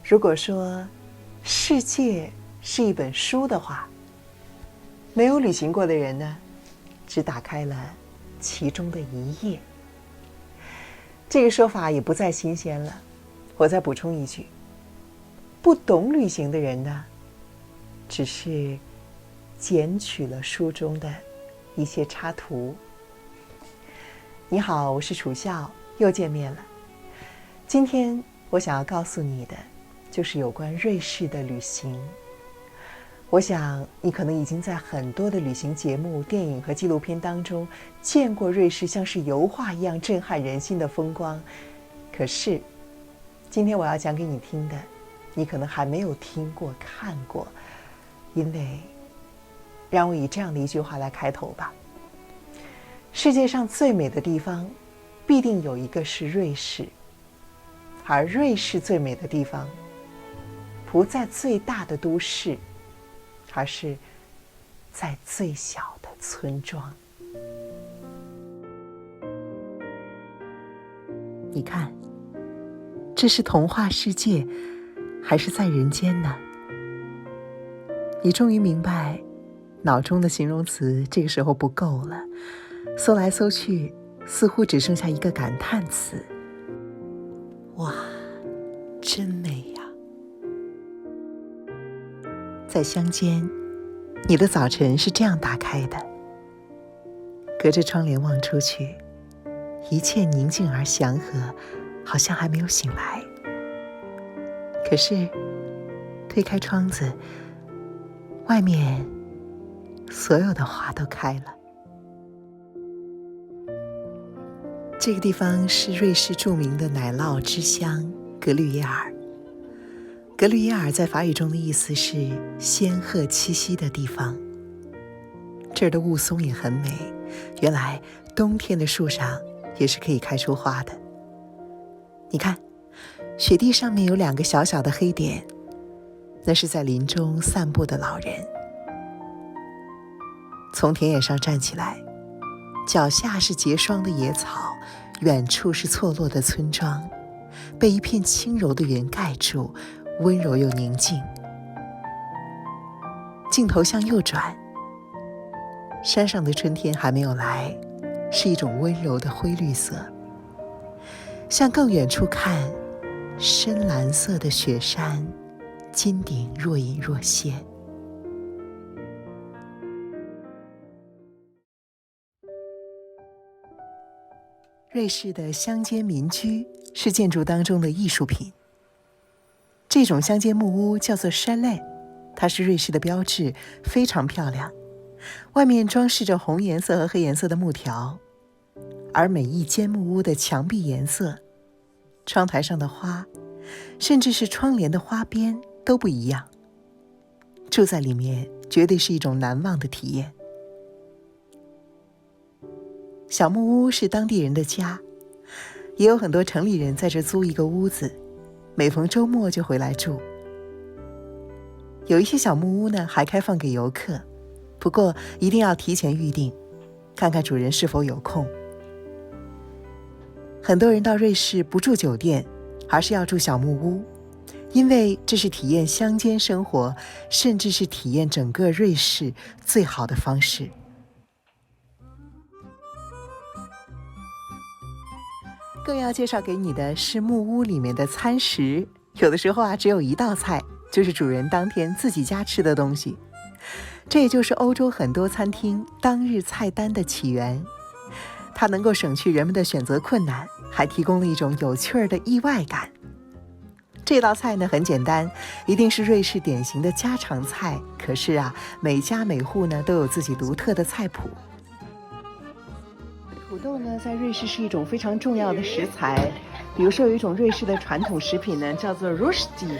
如果说世界是一本书的话，没有旅行过的人呢，只打开了其中的一页。这个说法也不再新鲜了，我再补充一句，不懂旅行的人呢，只是捡取了书中的一些插图。你好，我是楚笑，又见面了。今天我想要告诉你的就是有关瑞士的旅行。我想你可能已经在很多的旅行节目、电影和纪录片当中见过瑞士像是油画一样震撼人心的风光，可是今天我要讲给你听的，你可能还没有听过、看过。因为让我以这样的一句话来开头吧，世界上最美的地方必定有一个是瑞士，而瑞士最美的地方不在最大的都市，而是在最小的村庄。你看，这是童话世界还是在人间呢？你终于明白脑中的形容词这个时候不够了，搜来搜去似乎只剩下一个感叹词，哇，真美呀！在乡间，你的早晨是这样打开的，隔着窗帘望出去，一切宁静而祥和，好像还没有醒来。可是推开窗子，外面所有的花都开了。这个地方是瑞士著名的奶酪之乡格吕耶尔。格吕耶尔在法语中的意思是仙鹤栖息的地方。这儿的雾凇也很美，原来冬天的树上也是可以开出花的。你看，雪地上面有2个小小的黑点，那是在林中散步的老人。从田野上站起来，脚下是结霜的野草，远处是错落的村庄，被一片轻柔的云盖住，温柔又宁静。镜头向右转，山上的春天还没有来，是一种温柔的灰绿色。向更远处看，深蓝色的雪山，金顶若隐若现。瑞士的乡间民居是建筑当中的艺术品。这种乡间木屋叫做山类，它是瑞士的标志，非常漂亮。外面装饰着红颜色和黑颜色的木条，而每一间木屋的墙壁颜色、窗台上的花，甚至是窗帘的花边都不一样。住在里面绝对是一种难忘的体验。小木屋是当地人的家，也有很多城里人在这租一个屋子，每逢周末就回来住。有一些小木屋呢还开放给游客，不过一定要提前预定，看看主人是否有空。很多人到瑞士不住酒店，而是要住小木屋，因为这是体验乡间生活，甚至是体验整个瑞士最好的方式。更要介绍给你的是木屋里面的餐食，有的时候只有一道菜，就是主人当天自己家吃的东西。这也就是欧洲很多餐厅当日菜单的起源。它能够省去人们的选择困难，还提供了一种有趣的意外感。这道菜呢很简单，一定是瑞士典型的家常菜，可是每家每户呢都有自己独特的菜谱。土豆呢，在瑞士是一种非常重要的食材。比如说，有一种瑞士的传统食品呢，叫做 Rösti。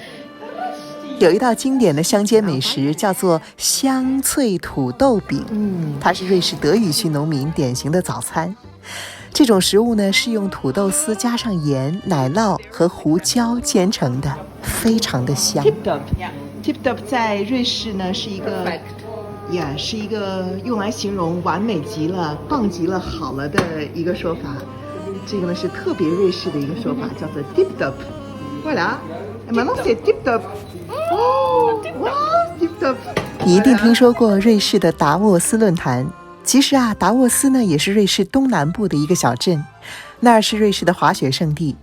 有一道经典的乡间美食叫做香脆土豆饼，它是瑞士德语区农民典型的早餐。这种食物呢，是用土豆丝加上盐、奶酪和胡椒煎成的，非常的香。Tip-top 在瑞士呢是一个是一个用来形容完美极了、棒极了、好了的一个说法。这个呢是特别瑞士的一个说法，叫做 tip-top。Voilà，你一定听说过瑞士的达沃斯论坛。其实啊，达沃斯呢也是瑞士东南部的一个小镇，那儿是瑞士的滑雪胜地。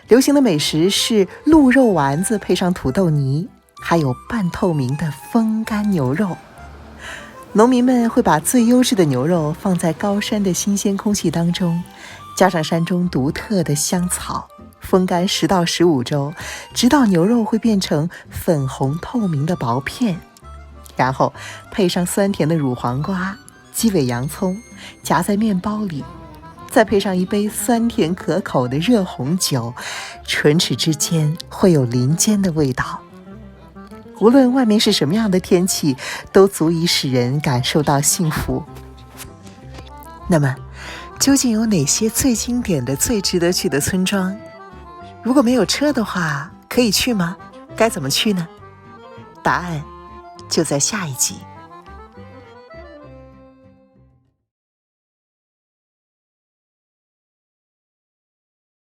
流行的美食是鹿肉丸子配上土豆泥，还有半透明的风干牛肉。农民们会把最优质的牛肉放在高山的新鲜空气当中，加上山中独特的香草，风干10到15周，直到牛肉会变成粉红透明的薄片，然后配上酸甜的乳黄瓜、鸡尾洋葱，夹在面包里，再配上一杯酸甜可口的热红酒，唇齿之间会有林间的味道。无论外面是什么样的天气，都足以使人感受到幸福。那么，究竟有哪些最经典的、最值得去的村庄？如果没有车的话，可以去吗？该怎么去呢？答案就在下一集。